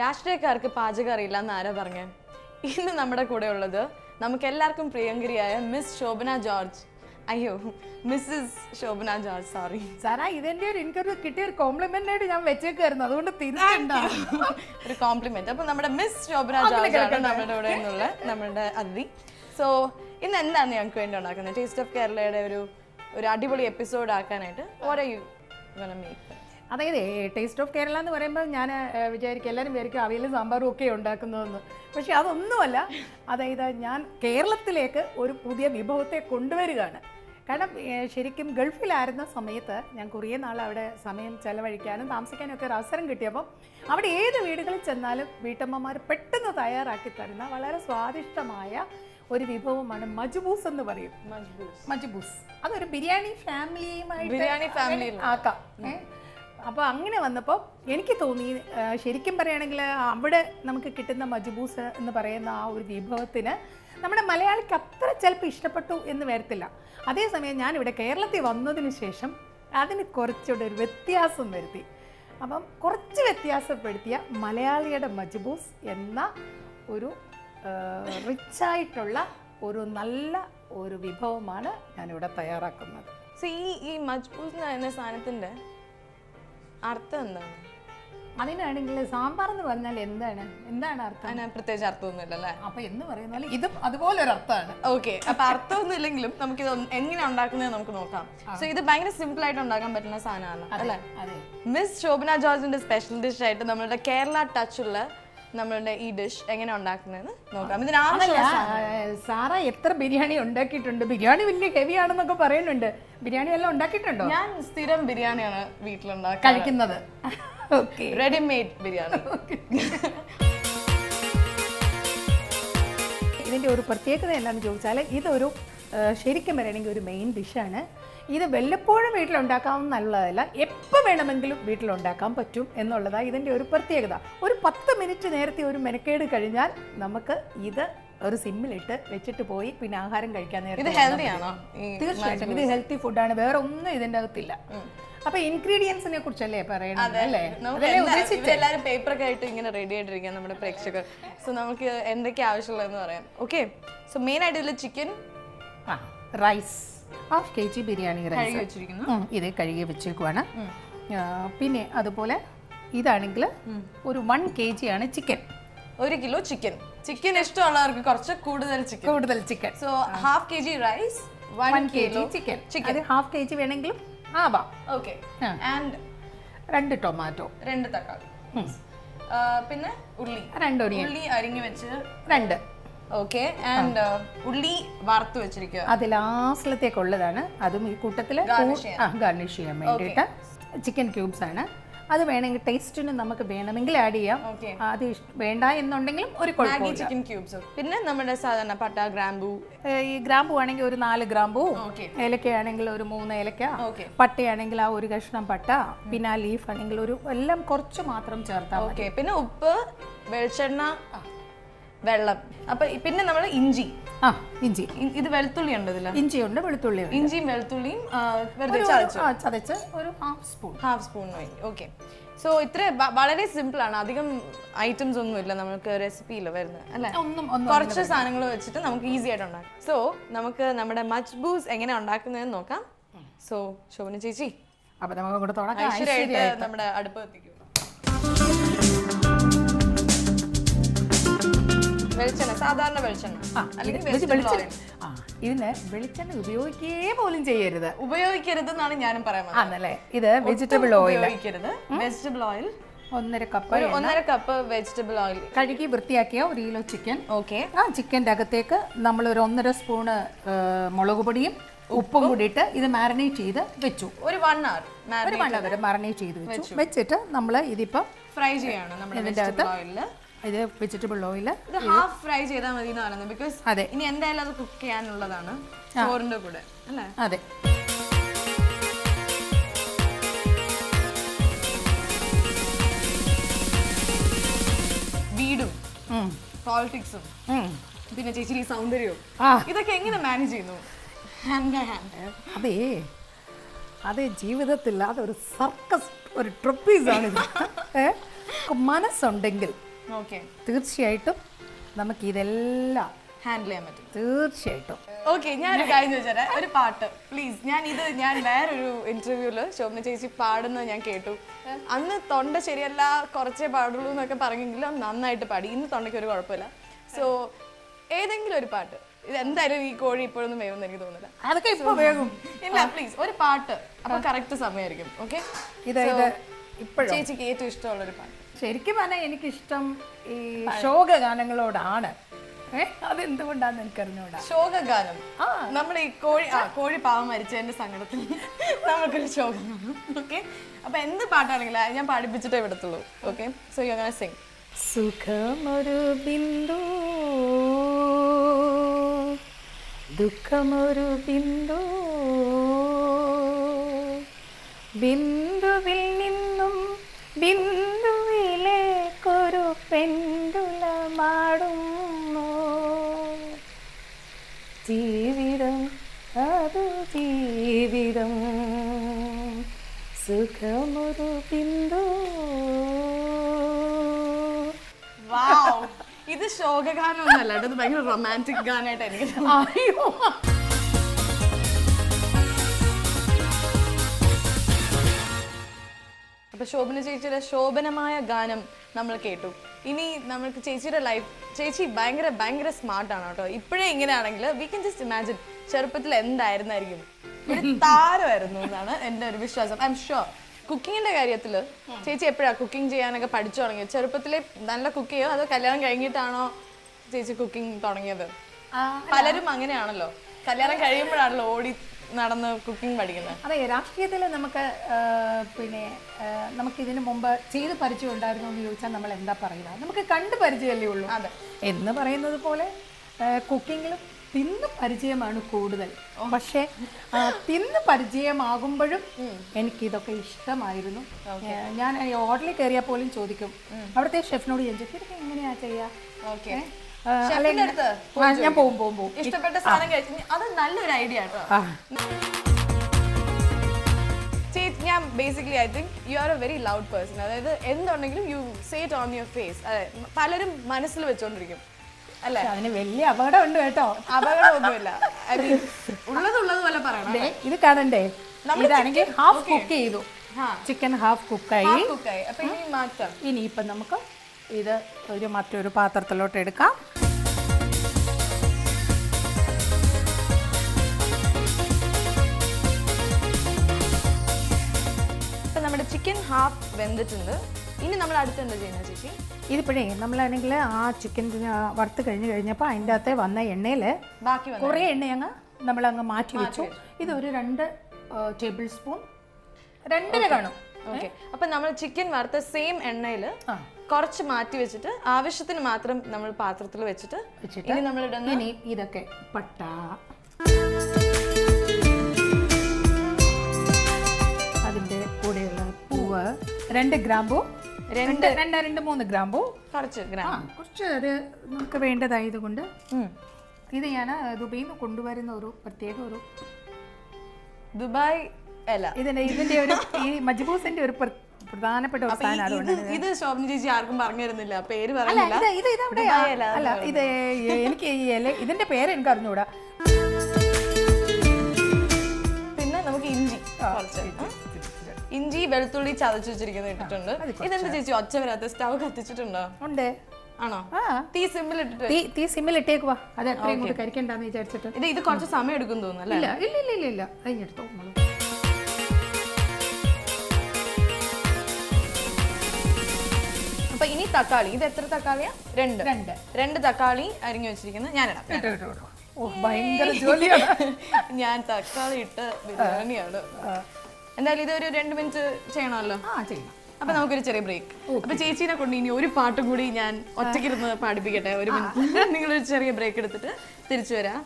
രാഷ്ട്രീയക്കാർക്ക് പാചകം അറിയില്ല എന്ന് ആരാ പറഞ്ഞേ? ഇന്ന് നമ്മുടെ കൂടെ ഉള്ളത് നമുക്ക് എല്ലാവർക്കും പ്രിയങ്കരിയായ മിസ് ശോഭന ജോർജ്. അയ്യോ, മിസ്സസ് ശോഭന ജോർജ്, സോറി സാറാ. ഇതെന്റെ എനിക്കൊരു കിട്ടിയ ഒരു കോംപ്ലിമെന്റ് ആയിട്ട് ഞാൻ വെച്ചേക്കായിരുന്നു, അതുകൊണ്ട് ഒരു കോംപ്ലിമെന്റ്. അപ്പൊ നമ്മുടെ മിസ് ശോഭന ജോർജ് ആണ് നമ്മുടെ കൂടെ നിന്നുള്ള നമ്മുടെ അതിഥി. സോ ഇന്ന് എന്താണ് ഞങ്ങൾക്ക് വേണ്ടി ഉണ്ടാക്കുന്നത്? ടേസ്റ്റ് ഓഫ് കേരളയുടെ ഒരു അടിപൊളി എപ്പിസോഡ് ആക്കാനായിട്ട് അതായത് ടേസ്റ്റ് ഓഫ് കേരള എന്ന് പറയുമ്പോൾ ഞാൻ വിചാരിക്കും എല്ലാവരും വിചാരിക്കും അവിയലും സാമ്പാറും ഒക്കെ ഉണ്ടാക്കുന്നതെന്ന്. പക്ഷെ അതൊന്നുമല്ല. അതായത് ഞാൻ കേരളത്തിലേക്ക് ഒരു പുതിയ വിഭവത്തെ കൊണ്ടുവരികയാണ്. കാരണം ശരിക്കും ഗൾഫിലായിരുന്ന സമയത്ത് ഞാൻ കുറേ നാൾ അവിടെ സമയം ചെലവഴിക്കാനും താമസിക്കാനും ഒക്കെ ഒരു അവസരം കിട്ടിയപ്പം അവിടെ ഏത് വീടുകളിൽ ചെന്നാലും വീട്ടമ്മമാർ പെട്ടെന്ന് തയ്യാറാക്കി തരുന്ന വളരെ സ്വാദിഷ്ടമായ ഒരു വിഭവമാണ് മജ്ബൂസ് എന്ന് പറയും. മജ്ബൂസ് അതൊരു ബിരിയാണി ഫാമിലിയുമായിട്ട് ആക്കാം. അപ്പോൾ അങ്ങനെ വന്നപ്പോൾ എനിക്ക് തോന്നി, ശരിക്കും പറയുകയാണെങ്കിൽ അവിടെ നമുക്ക് കിട്ടുന്ന മജ്ബൂസ് എന്ന് പറയുന്ന ആ ഒരു വിഭവത്തിന് നമ്മുടെ മലയാളിക്ക് അത്ര ചിലപ്പോൾ ഇഷ്ടപ്പെട്ടു എന്ന് വരത്തില്ല. അതേസമയം ഞാനിവിടെ കേരളത്തിൽ വന്നതിന് ശേഷം അതിന് കുറച്ചുകൂടെ ഒരു വ്യത്യാസം വരുത്തി. അപ്പം കുറച്ച് വ്യത്യാസപ്പെടുത്തിയ മലയാളിയുടെ മജ്ബൂസ് എന്ന ഒരു റിച്ചായിട്ടുള്ള ഒരു നല്ല ഒരു വിഭവമാണ് ഞാനിവിടെ തയ്യാറാക്കുന്നത്. ഈ മജ്ബൂസ് എന്ന് പറയുന്ന സാധനത്തിൻ്റെ അർത്ഥം എന്താണ്? അതിനാണെങ്കിൽ സാമ്പാർ എന്ന് പറഞ്ഞാൽ എന്താണ് അർത്ഥം? പ്രത്യേകിച്ച് അർത്ഥമൊന്നുമില്ല അല്ലേ? അപ്പൊ എന്ന് പറയുന്നത് ഇതും അതുപോലെ ഒരു അർത്ഥമാണ്. ഓക്കെ, അപ്പൊ അർത്ഥമൊന്നും ഇല്ലെങ്കിലും നമുക്ക് ഇത് എങ്ങനെ ഉണ്ടാക്കുന്നത് നമുക്ക് നോക്കാം. സോ ഇത് ഭയങ്കര സിമ്പിൾ ആയിട്ട് ഉണ്ടാക്കാൻ പറ്റുന്ന സാധനമാണ് അല്ലേ? മിസ് ശോഭന ജോർജിന്റെ സ്പെഷ്യൽ ഡിഷ് ആയിട്ട് നമ്മളുടെ കേരള ടച്ച് ഉള്ള നമ്മളുടെ ഈ ഡിഷ് എങ്ങനെ ഉണ്ടാക്കുന്നതെന്ന് നോക്കാം. സാറ എത്ര ബിരിയാണി ഉണ്ടാക്കിയിട്ടുണ്ട്? ബിരിയാണി വലിയ ഹെവി ആണെന്നൊക്കെ പറയുന്നുണ്ട്. ബിരിയാണി എല്ലാം ഉണ്ടാക്കിയിട്ടുണ്ടോ? ഞാൻ സ്ഥിരം ബിരിയാണിയാണ് വീട്ടിലുണ്ടാക്കുക, കഴിക്കുന്നത്. റെഡിമെയ്ഡ് ബിരിയാണി. ഇതിൻ്റെ ഒരു പ്രത്യേകത എന്താണെന്ന് ചോദിച്ചാൽ ഇതൊരു ശരിക്കും പറയണമെങ്കിൽ ഒരു മെയിൻ ഡിഷാണ്. ഇത് വല്ലപ്പോഴും വീട്ടിലുണ്ടാക്കാവുന്നതല്ല, എപ്പോൾ വേണമെങ്കിലും വീട്ടിലുണ്ടാക്കാൻ പറ്റും എന്നുള്ളതാണ് ഇതിൻ്റെ ഒരു പ്രത്യേകത. ഒരു 10 മിനിറ്റ് നേരത്തെ ഒരു മെനക്കേട് കഴിഞ്ഞാൽ നമുക്ക് ഇത് ഒരു സിമ്മിലിട്ട് വെച്ചിട്ട് പോയി പിന്നെ ആഹാരം കഴിക്കാൻ നേരത്തെ. തീർച്ചയായിട്ടും ഇത് ഹെൽത്തി ഫുഡാണ്, വേറെ ഒന്നും ഇതിൻ്റെ അകത്തില്ല. അപ്പൊ ഇൻഗ്രീഡിയൻസിനെ കുറിച്ചല്ലേ പറയണത് അല്ലേ? എല്ലാവരും പേപ്പറൊക്കെ ആയിട്ട് ഇങ്ങനെ റെഡി ആയിട്ടിരിക്കാം നമ്മുടെ പ്രേക്ഷകർ. സോ നമുക്ക് എന്തൊക്കെ ആവശ്യമുള്ളതെന്ന് പറയാം. ഓക്കെ, സോ മെയിൻ ആയിട്ട് ഇതിൽ chicken, rice, 1/2 kg biryani rice വെച്ചിരിക്കുന്നു. ഇത് കഴുകി വെച്ചേക്കുവാണ്. പിന്നെ അതുപോലെ ഇതാണെങ്കിൽ ഒരു 1 kg ആണ് ചിക്കൻ. 1 കിലോ ചിക്കൻ ഇഷ്ടമുള്ളവർക്ക് കുറച്ച് കൂടുതൽ chicken. So 1/2 kg rice, 1 kg chicken. അത് 1/2 kg വേണമെങ്കിലും ആവാം. ഓക്കെ, ആൻഡ് 2 ടൊമാറ്റോ, 2 തക്കാളി, പിന്നെ ഉള്ളി അരിഞ്ഞു വെച്ച് 2. ഓക്കെ, ആൻഡ് ഉള്ളി വറുത്ത് വെച്ചിരിക്കുക. അത് ലാസ്റ്റിലത്തേക്കുള്ളതാണ്. അതും ഈ കൂട്ടത്തിൽ ഗാർണിഷ് ചെയ്യാൻ വേണ്ടിയിട്ട്. ചിക്കൻ ക്യൂബ്സ് ആണ്. അത് വേണമെങ്കിൽ ടേസ്റ്റിന് നമുക്ക് വേണമെങ്കിൽ ആഡ് ചെയ്യാം. അത് വേണ്ട എന്നുണ്ടെങ്കിലും ഒരു കുഴപ്പമില്ല. ചിക്കൻ ക്യൂബ്സ്, പിന്നെ നമ്മുടെ സാധാരണ പട്ട, ഗ്രാമ്പൂ. ഈ ഗ്രാമ്പൂ ആണെങ്കിൽ ഒരു 4 ഗ്രാമ്പൂ, ഏലക്കയാണെങ്കിൽ ഒരു 3 ഏലക്ക, പട്ടയാണെങ്കിൽ ആ ഒരു കഷ്ണം പട്ട, പിന്നെ ആ ലീഫ് ആണെങ്കിൽ ഒരു എല്ലാം കുറച്ച് മാത്രം ചേർത്താൽ മതി. പിന്നെ ഉപ്പ്, വെളിച്ചെണ്ണ, വെള്ളം. അപ്പൊ പിന്നെ നമ്മൾ ഇഞ്ചി. ഇത് വെളുത്തുള്ളി ഉണ്ട് ഇതിൽ. ഇഞ്ചിയുണ്ട്, വെളുത്തുള്ളി. ഇഞ്ചിയും വെളുത്തുള്ളിയും ചതച്ച് ഒരു ഹാഫ് സ്പൂൺ വേണ്ടി. ഓക്കെ, സോ ഇത്ര വളരെ സിമ്പിൾ ആണ്. അധികം ഐറ്റംസ് ഒന്നും ഇല്ല നമുക്ക് റെസിപ്പിയിൽ വരുന്നത് അല്ലെ? കുറച്ച് സാധനങ്ങൾ വെച്ചിട്ട് നമുക്ക് ഈസി ആയിട്ട് ഉണ്ടാക്കാം. സോ നമുക്ക് നമ്മുടെ മജ്ബൂസ് എങ്ങനെ ഉണ്ടാക്കുന്നതെന്ന് നോക്കാം. സോ ശോഭന ചേച്ചി, അപ്പൊ നമുക്ക് നമ്മുടെ അടുപ്പ് എത്തിക്കും. വെളിച്ചെണ്ണ, സാധാരണ വെളിച്ചെണ്ണ. ഇതിന് വെളിച്ചെണ്ണ ഉപയോഗിക്കുകയേ പോലും ചെയ്യരുത്. ഉപയോഗിക്കരുതെന്നാണ് ഞാനും പറയാൻ. ഇത് vegetable oil. Vegetable oil 1.5 cup vegetable oil. കഴുകി വൃത്തിയാക്കിയ 1 കിലോ ചിക്കൻ. ഓക്കെ, ആ ചിക്കൻ്റെ അകത്തേക്ക് നമ്മൾ ഒരു 1.5 സ്പൂണ് മുളക് പൊടിയും ഉപ്പും കൂടിയിട്ട് ഇത് മാരിനേറ്റ് ചെയ്ത് വെച്ചു. ഒരു 1 hour മാരിനേറ്റ് ചെയ്ത് വെച്ചിട്ട് നമ്മൾ ഇതിപ്പോൾ ഫ്രൈ ചെയ്യണം. ഇതിൻ്റെ അകത്ത് ഇത് വെജിറ്റബിൾ ഓയിൽ ഹാഫ് ഫ്രൈ ചെയ്താൽ മതി എന്ന് പറയുന്നത്. ബിക്കോസ് ഇനി എന്തായാലും അത് കുക്ക് ചെയ്യാനുള്ളതാണ് ചോറിന്റെ കൂടെ അല്ലേ? അതെ. വീടും പോളിറ്റിക്സും പിന്നെ ചേച്ചി സൗന്ദര്യവും ഇതൊക്കെ എങ്ങനെ മാനേജ് ചെയ്യുന്നു? അതേ അത് ജീവിതത്തിൽ അതൊരു സർക്കസ്, ഒരു ട്രിപ്പീസാണിത്. മനസ്സുണ്ടെങ്കിൽ ഓക്കെ തീർച്ചയായിട്ടും നമുക്കിതെല്ലാം ഹാൻഡിൽ ചെയ്യാൻ പറ്റും. തീർച്ചയായിട്ടും. ഓക്കെ, ഞാനൊരു കാര്യം ചോദിച്ചാൽ ഒരു പാട്ട് പ്ലീസ്. ഞാൻ വേറൊരു ഇന്റർവ്യൂല് ശോഭന ചേച്ചി പാടുന്നത് ഞാൻ കേട്ടു. അന്ന് തൊണ്ട ശരിയല്ല, കുറച്ചേ പാടുള്ളൂ എന്നൊക്കെ പറഞ്ഞെങ്കിലും നന്നായിട്ട് പാടി. ഇന്ന് തൊണ്ടയ്ക്ക് ഒരു കുഴപ്പമില്ല. സോ ഏതെങ്കിലും ഒരു പാട്ട്. ഇത് എന്തായാലും ഈ കോഴി ഇപ്പോഴൊന്നും വേവുമെന്ന് എനിക്ക് തോന്നുന്നില്ല. അതൊക്കെ ഇപ്പൊ വേഗം ഇല്ല, പ്ലീസ് ഒരു പാട്ട്. അപ്പൊ കറക്റ്റ് സമയമായിരിക്കും. ഓക്കെ, ചേച്ചിക്ക് ഏറ്റവും ഇഷ്ടമുള്ള ഒരു പാട്ട്. ശരിക്കും പറഞ്ഞാൽ എനിക്കിഷ്ടം ഈ ശോകഗാനങ്ങളോടാണ്. അതെന്തുകൊണ്ടാന്ന് എനിക്കറിഞ്ഞൂടാ. ശോകഗാനം നമ്മുടെ ഈ കോഴി പാവം മരിച്ചതിന്റെ സങ്കടത്തിൽ നമുക്കൊരു ശോകഗാനം. ഓക്കെ, അപ്പൊ എന്ത് പാട്ടാണെങ്കിലും ഞാൻ പാടിപ്പിച്ചിട്ടേ വിടത്തുള്ളൂ. Okay, so you are gonna sing. സുഖമൊരു ബിന്ദു, ദുഃഖമൊരു ബിന്ദു, ബിന്ദുവിൽ നിന്നും ബിന്ദുവിലേക്കൊരു പെണ്ടുലമാടുന്നു. ജീവിതം അതു ജീവിതം, സുഖമൊരു ബിന്ദു. ഇത് ശോകഗാനം ഒന്നല്ല, ഇത് ഭയങ്കര റൊമാൻറ്റിക് ഗാനായിട്ട് എനിക്ക്. അപ്പൊ ശോഭന ചേച്ചിയുടെ ശോഭനമായ ഗാനം നമ്മൾ കേട്ടു. ഇനി നമ്മൾക്ക് ചേച്ചിയുടെ ലൈഫ്, ചേച്ചി ഭയങ്കര ഭയങ്കര സ്മാർട്ടാണ് കേട്ടോ. ഇപ്പോഴേ ഇങ്ങനെയാണെങ്കിൽ വി കൻ ജസ്റ്റ് ഇമാജിൻ ചെറുപ്പത്തിൽ എന്തായിരുന്നായിരിക്കും. ഒരു താരമായിരുന്നു എന്നാണ് എൻ്റെ ഒരു വിശ്വാസം. I am sure. കുക്കിങ്ങിന്റെ കാര്യത്തിൽ ചേച്ചി എപ്പോഴാ കുക്കിംഗ് ചെയ്യാനൊക്കെ പഠിച്ചു തുടങ്ങിയത്? ചെറുപ്പത്തിലെ നല്ല കുക്ക് ചെയ്യോ അതോ കല്യാണം കഴിഞ്ഞിട്ടാണോ ചേച്ചി കുക്കിംഗ് തുടങ്ങിയത്? പലരും അങ്ങനെയാണല്ലോ, കല്യാണം കഴിയുമ്പോഴാണല്ലോ ഓടി നടന്ന് കുക്കിംഗ് പഠിക്കുന്നത്. അതെ, രാഷ്ട്രീയത്തിൽ നമുക്ക് പിന്നെ നമുക്കിതിന് മുമ്പ് ചെയ്ത് പരിചയം ഉണ്ടായിരുന്നു എന്ന് ചോദിച്ചാൽ നമ്മൾ എന്താ പറയുക? നമുക്ക് കണ്ട് പരിചയമല്ലേ ഉള്ളൂ. അതെ, എന്ന് പറയുന്നത് പോലെ കുക്കിങ്ങിലും തിന്ന് പരിചയമാണ് കൂടുതൽ. പക്ഷേ തിന്ന് പരിചയമാകുമ്പോഴും എനിക്കിതൊക്കെ ഇഷ്ടമായിരുന്നു. ഞാൻ ഹോട്ടലിൽ കയറിയാൽ പോലും ചോദിക്കും അവിടുത്തെ ഷെഫിനോട്, ഞാൻ ചോദിക്കും ഇതൊക്കെ എങ്ങനെയാ ചെയ്യാ? ഞാൻ പോകും ഇഷ്ടപ്പെട്ട സാധനം കഴിച്ചു. അത് നല്ലൊരു ഐഡിയ കേട്ടോ. ഞാൻ basically I think you are a very loud person. അതായത് എന്തുണ്ടെങ്കിലും you say it on your face. അതെ, പലരും മനസ്സിൽ വെച്ചോണ്ടിരിക്കും അല്ലേ? അതിന് വലിയ അപകടം ഉണ്ട് കേട്ടോ. അപകടമൊന്നുമില്ല, ഉള്ളതുപോലെ പറയണം. ഇത് കാണണ്ടേ, ഇതാണെങ്കിൽ ഹാഫ് കുക്ക് ചെയ്തു, ചിക്കൻ ഹാഫ് കുക്കായി. അപ്പൊ ഇനി മാറ്റാം. ഇനിയിപ്പം നമുക്ക് ഇത് മറ്റൊരു പാത്രത്തിലോട്ട് എടുക്കാം. നമ്മുടെ ചിക്കൻ ഹാഫ് വെന്തിട്ടുണ്ട്. ഇനി നമ്മൾ അടുത്ത് എന്താ ചെയ്യുന്നത് ചേച്ചി? ഇതിപ്പോഴേ നമ്മളാണെങ്കിൽ ആ ചിക്കൻ വറുത്ത് കഴിഞ്ഞപ്പോൾ അതിൻ്റെ അകത്ത് വന്ന എണ്ണയിൽ കുറേ എണ്ണ നമ്മളങ്ങ് മാറ്റി വെച്ചു. ഇതൊരു 2 ടേബിൾ സ്പൂൺ 2 കാണും. ഓക്കെ, അപ്പൊ നമ്മൾ ചിക്കൻ വറുത്ത സെയിം എണ്ണയിൽ കുറച്ച് മാറ്റി വെച്ചിട്ട് ആവശ്യത്തിന് മാത്രം നമ്മൾ പാത്രത്തിൽ വെച്ചിട്ട് ഇനി നമ്മൾ ഇനി ഇതൊക്കെ പട്ട, അതിൻ്റെ കൂടെയുള്ള പൂവ്, 2 ഗ്രാമ്പു, 2-3 ഗ്രാമ്പു, കുറച്ച് അത് നമുക്ക് വേണ്ടതായതുകൊണ്ട് ഇത് ഞാൻ ദുബൈയിൽ നിന്ന് കൊണ്ടുവരുന്ന ഒരു പ്രത്യേക ഒരു ദുബായ് അല്ല, ഇതിന്റെ ഒരു ഈ മജ്ബൂസിന്റെ ഒരു പ്രധാനപ്പെട്ട ഒരു സാധനമാണ്. ഇത് ശോഭന ചേച്ചി ആർക്കും പറഞ്ഞു തരുന്നില്ല, പേര് പറയുന്നില്ല. അല്ല, ഇത് എനിക്ക് ഇതിന്റെ പേര് എനിക്ക് അറിഞ്ഞൂടാ. പിന്നെ നമുക്ക് ഇഞ്ചി വെളുത്തുള്ളി ചതച്ചു വെച്ചിരിക്കുന്നത് ഇട്ടിട്ടുണ്ട്. ഇതെന്താ ചേച്ചി ഒച്ച വരാത്ത? സ്റ്റവ് കത്തിച്ചിട്ടുണ്ടോ? ഉണ്ട്. ആണോ? തീ സിമ്മിൽ ഇട്ടിട്ട് തീ സിമ്മിൽ ഇട്ടേക്കുവാ. അത് എത്രയും കൂടി കരിക്കണ്ടെന്ന് വിചാരിച്ചിട്ട്. ഇത് കുറച്ച് സമയം എടുക്കും തോന്നുന്നു. ഇല്ല, കഴിഞ്ഞെടുത്തോ. അപ്പൊ ഇനി തക്കാളി, ഇത് എത്ര തക്കാളിയാ? 2 തക്കാളി അരിഞ്ഞു വെച്ചിരിക്കുന്നത് ഞാനിടാം. ഭയങ്കര ജോലിയാണ്. ഞാൻ തക്കാളി ഇട്ട് ബിരിയാണിയാണ്. എന്തായാലും ഇത് ഒരു 2 മിനിറ്റ് ചെയ്യണമല്ലോ. അപ്പൊ നമുക്കൊരു ചെറിയ ബ്രേക്ക്. അപ്പൊ ചേച്ചീനെ കൊണ്ട് ഇനി ഒരു പാട്ടും കൂടി ഞാൻ ഒറ്റയ്ക്കിരുന്ന് പാടിപ്പിക്കട്ടെ. 1 മിനിറ്റ് നിങ്ങളൊരു ചെറിയ ബ്രേക്ക് എടുത്തിട്ട് തിരിച്ചു വരാം.